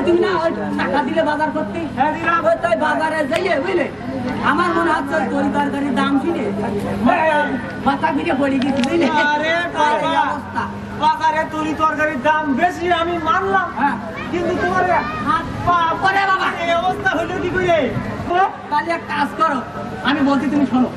তুমি না ওই টাকা দিলে বাজার করতে? হ্যাঁ দিলাম। ওই তাই বাজারে যাইয়ে বুঝলে আমার মনে হচ্ছে ওই তরি তরকারির দাম শুনে মাথা ঘিরে পড়ে গেছি বুঝলে। আরে এই বাবা, অবস্থা। বাজারে তরি তরকারির দাম বেশি আমি মানলাম, হ্যাঁ কিন্তু তোমার হাত পা করে বাবা এই অবস্থা হলো কি করে? তাহলে এক কাজ করো, আমি বলছি তুমি শোনো।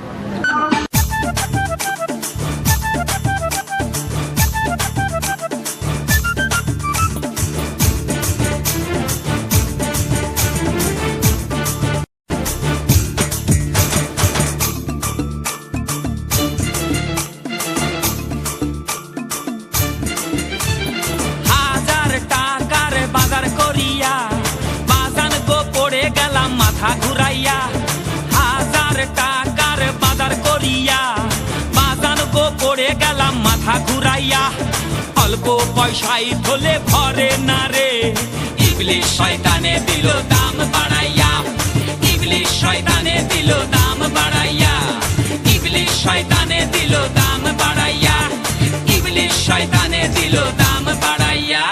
হাজার টাকার বাজার করিয়া বাজান গো পড়ে গেলাম মাথা ঘুরাইয়া। হাজার টাকার বাজার করিয়া বাজান গো পড়ে গেলাম মাথা ঘুরাইয়া। অল্প পয়সায় ধলে ভরে না রে, ইবলিশ শয়তানে দিল দাম বাড়াইয়া। ইবলিশ শয়তানে দিল দাম বাড়াইয়া। ইবলিশ শয়তানে দিল দাম বাড়াইয়া। ইবলিশ শয়তানে দিল দাম বাড়াইয়া।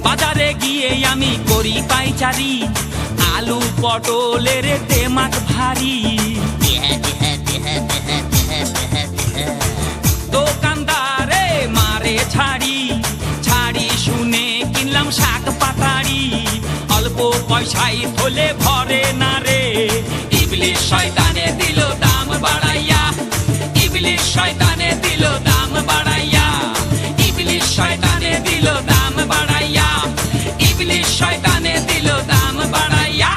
বাজারে গিয়ে আমি করি পাইচারি, আলু পটলের তেমাক ভারী। দোকানদারে মারে ছাড়ি, ছাড়ি শুনে কিনলাম শাক পাতাড়ি। অল্প পয়সায় ধলে ভরে না রে, ইবলিশ শয়তানে দিল দাম বাড়াইয়া। ইবলিশ শয়তানে দিল দাম বাড়াইয়া। ইবলিশ শয়তানে দিল দাম বাড়াইয়া। ইবলিশ শয়তানে দিল দাম বাড়াইয়া।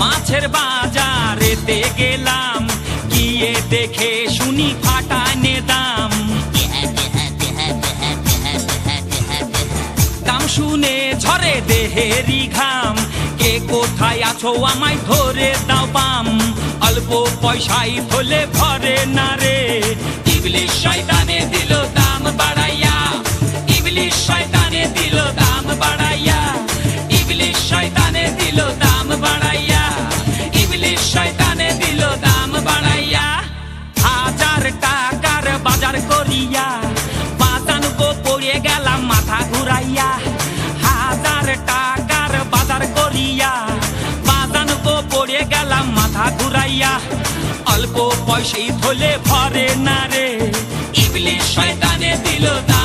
মাছের বাজারেতে গেলাম, গিয়ে দেখে শুনি ফাটানে দাম। দাম শুনে ঝরে দেহেরি ঘাম, কে কোথায় আছো আমায় ধরে দাও বাম। অল্প পয়সায় ধলে ভরে না রে, ইবলিশ শয়তানে দিল দাম বাড়াইয়া। ইবলিশ শয়তানে দিল দাম বাড়াইয়া। ইবলিশ শয়তানে দিল দাম বাড়াইয়া। ইবলিশ শয়তানে দিল দাম বাড়াইয়া। হাজার টাকার বাজার করিয়া বাজান গো পড়ে গেলাম মাথা ঘুরাইয়া। হাজার টাকার বাজার করিয়া বাজান গো পড়ে গেলাম মাথা ঘুরাইয়া। অল্প পয়সায় ধলে ভরে না রে, ইবলিশ শয়তানে দিল দাম